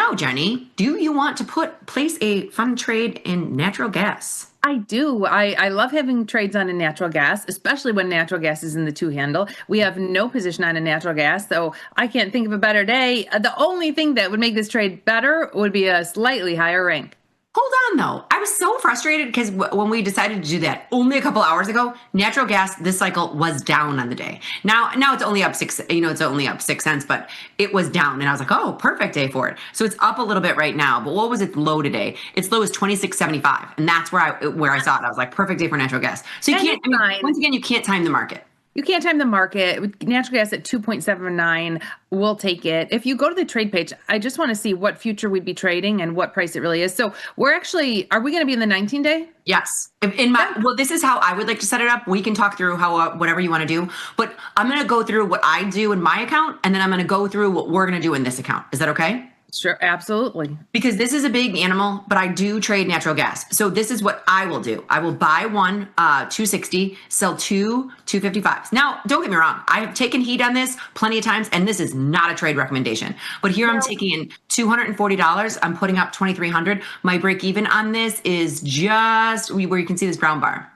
now, Jenny, do you want to place a fund trade in natural gas? I do. I love having trades on a natural gas, especially when natural gas is in the two handle. We have no position on a natural gas, so I can't think of a better day. The only thing that would make this trade better would be a slightly higher rank. Hold on, though. I was so frustrated because when we decided to do that only a couple hours ago, natural gas this cycle was down on the day. Now it's only up six. It's only up 6 cents, but it was down, and I was like, oh, perfect day for it. So it's up a little bit right now. But what was its low today? Its low is 26.75, and that's where I saw it. I was like, perfect day for natural gas. So you can't. Once again, you can't time the market. You can't time the market. With natural gas at 2.79, we'll take it. If you go to the trade page, I just want to see what future we'd be trading and what price it really is. So are we going to be in the 19-day? Yes. Well, this is how I would like to set it up. We can talk through how whatever you want to do, but I'm going to go through what I do in my account, and then I'm going to go through what we're going to do in this account. Is that okay? Sure, absolutely. Because this is a big animal, but I do trade natural gas. So this is what I will do. I will buy one 260, sell two 255s. Now, don't get me wrong. I have taken heat on this plenty of times, and this is not a trade recommendation. But here I'm taking in $240. I'm putting up 2,300. My break even on this is just where you can see this brown bar.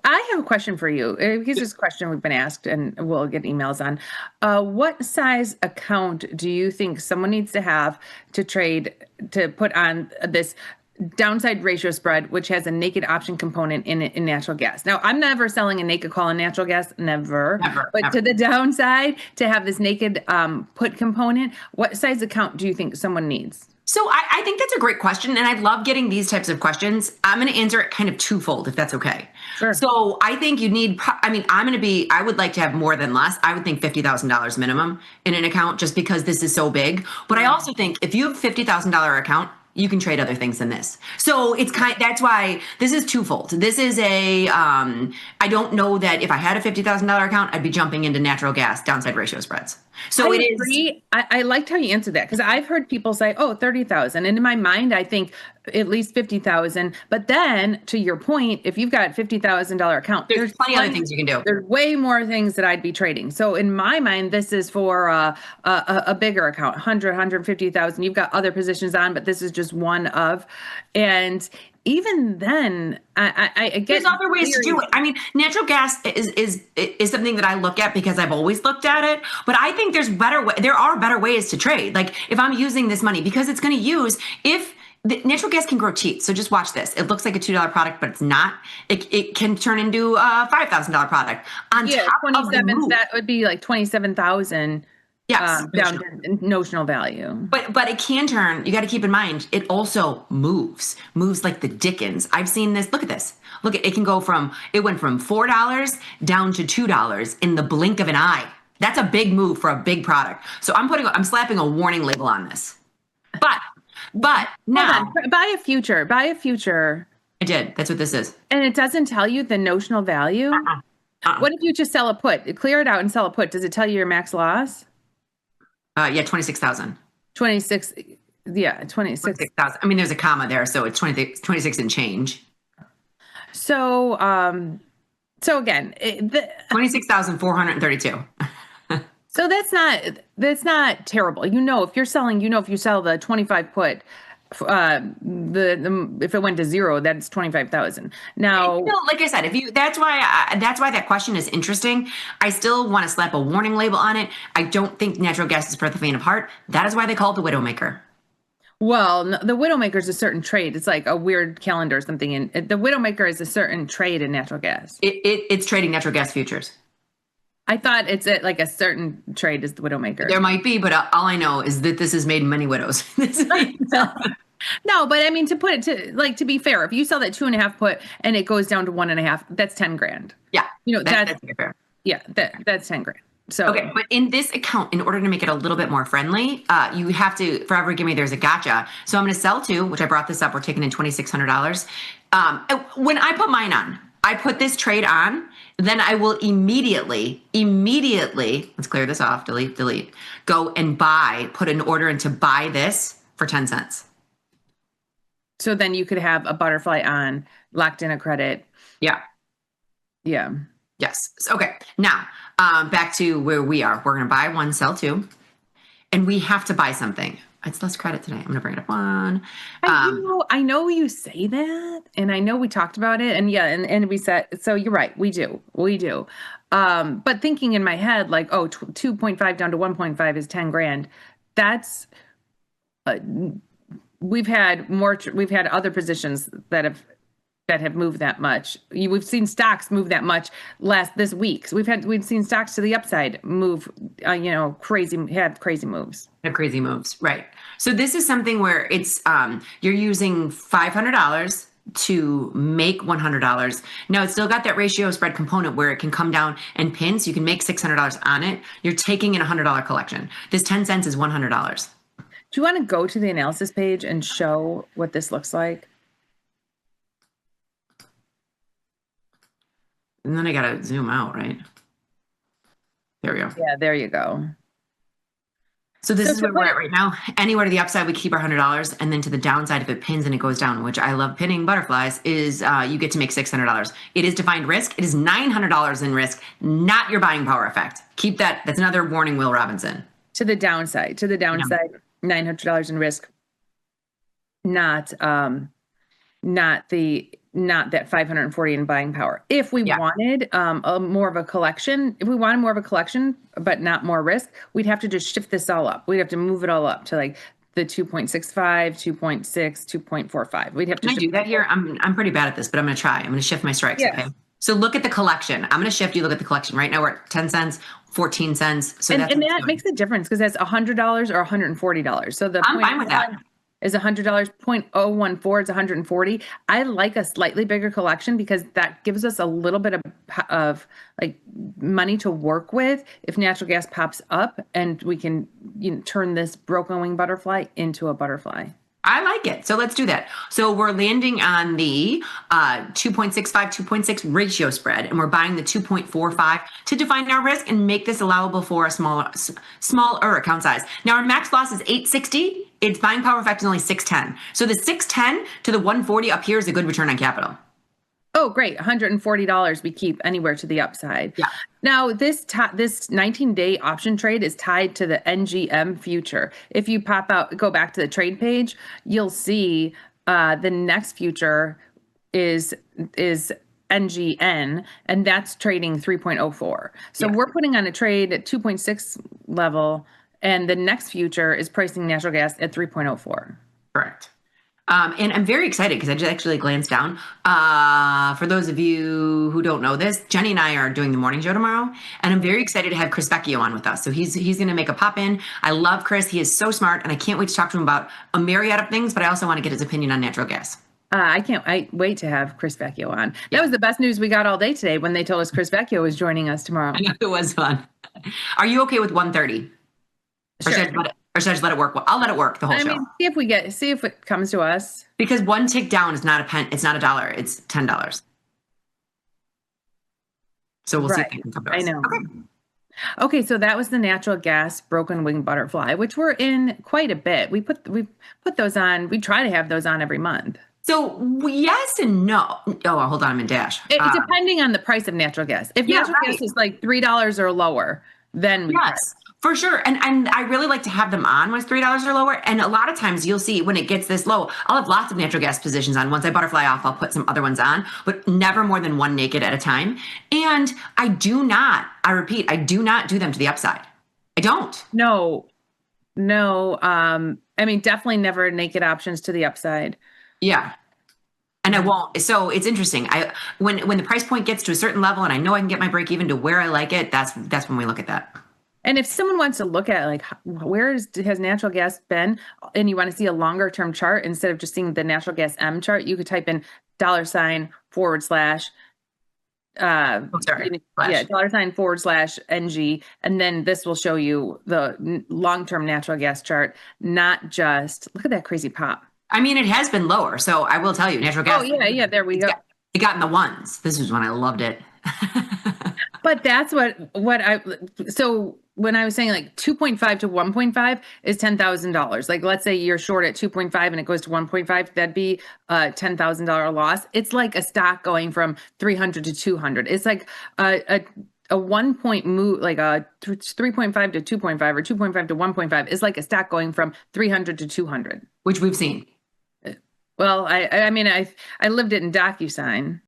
I have a question for you, because this question we've been asked and we'll get emails on. What size account do you think someone needs to have to put on this downside ratio spread, which has a naked option component in natural gas? Now, I'm never selling a naked call in natural gas, never. But never. To the downside, to have this naked put component, what size account do you think someone needs? So I think that's a great question, and I love getting these types of questions. I'm going to answer it kind of twofold, if that's okay. Sure. So I think you need, I would like to have more than less. I would think $50,000 minimum in an account just because this is so big. But I also think if you have a $50,000 account, you can trade other things than this. So that's why this is twofold. This is I don't know that if I had a $50,000 account, I'd be jumping into natural gas downside ratio spreads. So I agree. I liked how you answered that, because I've heard people say, oh, 30,000. And in my mind, I think at least 50,000. But then to your point, if you've got $50,000 account, there's plenty other things you can do. There's way more things that I'd be trading. So in my mind, this is for a bigger account, 100, 150,000. You've got other positions on, but this is just one of, and even then, I get there's other ways to do it. I mean, natural gas is something that I look at because I've always looked at it. But I think there are better ways to trade. Like if I'm using this money, because it's going to use natural gas can grow teeth. So just watch this. It looks like a $2 product, but it's not. It can turn into a $5,000 product. On top 27. That would be like 27,000. Yes, down to notional value. But it can turn. You got to keep in mind, it also moves like the Dickens. I've seen this. Look at this. Look, it went from $4 down to $2 in the blink of an eye. That's a big move for a big product. So I'm slapping a warning label on this. But now buy a future. I did. That's what this is. And it doesn't tell you the notional value. What if you just sell a put? Clear it out and sell a put. Does it tell you your max loss? Yeah, 26,000. 26. Yeah, 26,000. I mean, there's a comma there, so it's 26 and change. So again, 26,432. So that's not terrible. If you're selling, if you sell the 25 put, if it went to zero, that's 25,000. Now, like I said, that's why that question is interesting. I still want to slap a warning label on it. I don't think natural gas is for the faint of heart. That is why they call it the Widowmaker. Well, the Widowmaker is a certain trade. It's like a weird calendar or something. And the Widowmaker is a certain trade in natural gas. It's trading natural gas futures. I thought it's like a certain trade is the Widowmaker. There might be, but all I know is that this has made many widows. No, but I mean, to be fair, if you sell that 2.5 put and it goes down to 1.5, that's 10 grand. Yeah. That's fair. Yeah, that's 10 grand. So, okay. But in this account, in order to make it a little bit more friendly, you have to, for every gimme, there's a gotcha. So I'm going to sell two, which I brought this up. We're taking in $2,600. When I put mine on, I put this trade on, then I will immediately, let's clear this off, delete, go and put an order in to buy this for 10 cents. So then you could have a butterfly on, locked in a credit. Yeah. Yeah. Yes. Okay. Now, back to where we are. We're going to buy one, sell two, and we have to buy something. It's less credit today. I'm gonna bring it up one. I know you say that, and I know we talked about it, and yeah, and we said, so you're right, we do. But thinking in my head, like, oh, 2.5 down to 1.5 is 10 grand. That's, uh, we've had other positions that have moved that much. We've seen stocks move that much this week. So we've seen stocks to the upside move, have crazy moves. The crazy moves, right? So this is something where it's you're using $500 to make $100. Now it's still got that ratio spread component where it can come down and pin, so you can make $600 on it. You're taking in a $100 collection. This 10 cents is $100. Do you want to go to the analysis page and show what this looks like? And then I gotta zoom out, right? There we go. Yeah, there you go. So this is where we're at right now. Anywhere to the upside, we keep our $100, and then to the downside, if it pins and it goes down, which I love pinning butterflies, is you get to make $600. It is defined risk. It is $900 in risk, not your buying power effect. Keep that. That's another warning, Will Robinson. To the downside, $900 in risk, not that 540 in buying power. If we wanted more of a collection, but not more risk, we'd have to just shift this all up. We'd have to move it all up to like the 2.65, 2.6, 2.45. We'd have to. Can I do that here? I'm pretty bad at this, but I'm going to try. I'm going to shift my strikes. Yes. Okay. So look at the collection. I'm going to shift you. Look at the collection. Right now we're at 10 cents, 14 cents. So that makes a difference because that's $100 or $140. So I'm fine with that. Is $100, 0.014 is 140. I like a slightly bigger collection because that gives us a little bit of like money to work with if natural gas pops up, and we can turn this broken wing butterfly into a butterfly. I like it. So let's do that. So we're landing on the 2.65, 2.6 ratio spread, and we're buying the 2.45 to define our risk and make this allowable for a smaller account size. Now our max loss is 860. Its buying power effect is only 610. So the 610 to the 140 up here is a good return on capital. Oh, great. $140 we keep anywhere to the upside. Yeah. Now, this 19-day option trade is tied to the NGM future. If you go back to the trade page, you'll see the next future is NGN, and that's trading 3.04. So we're putting on a trade at 2.6 level, and the next future is pricing natural gas at 3.04. Correct. And I'm very excited because I just actually glanced down. For those of you who don't know this, Jenny and I are doing the morning show tomorrow, and I'm very excited to have Chris Vecchio on with us. So he's going to make a pop in. I love Chris. He is so smart, and I can't wait to talk to him about a myriad of things, but I also want to get his opinion on natural gas. I can't wait to have Chris Vecchio on. That was the best news we got all day today when they told us Chris Vecchio was joining us tomorrow. I know, it was fun. Are you okay with 130? Sure. Or should I just let it work? Well, I'll let it work the whole show. See if it comes to us. Because one tick down is not a pen. It's not $1. It's $10. So we'll see if they can come to us. I know. Okay, so that was the natural gas broken wing butterfly, which we're in quite a bit. We put those on. We try to have those on every month. So yes and no. Oh, hold on, I'm in dash. Depending on the price of natural gas. If natural gas is like $3 or lower, then we for sure. And I really like to have them on when it's $3 or lower. And a lot of times you'll see when it gets this low, I'll have lots of natural gas positions on. Once I butterfly off, I'll put some other ones on, but never more than one naked at a time. And I repeat, I do not do them to the upside. I don't. No. I mean, definitely never naked options to the upside. Yeah. And I won't. So it's interesting. When the price point gets to a certain level and I know I can get my break even to where I like it, that's when we look at that. And if someone wants to look at like has natural gas been, and you want to see a longer term chart instead of just seeing the natural gas M chart, you could type in $//. $/NG, and then this will show you the long-term natural gas chart, not just look at that crazy pop. I mean, it has been lower, so I will tell you, natural gas. Oh yeah, there we go. It got in the ones. This is when I loved it. But that's so when I was saying like 2.5 to 1.5 is $10,000. Like let's say you're short at 2.5 and it goes to 1.5, that'd be a $10,000 loss. It's like a stock going from 300 to 200. It's like a a 1 point move, like a 3.5 to 2.5 or 2.5 to 1.5 is like a stock going from 300 to 200. which we've seen. Well, I mean, I lived it in DocuSign.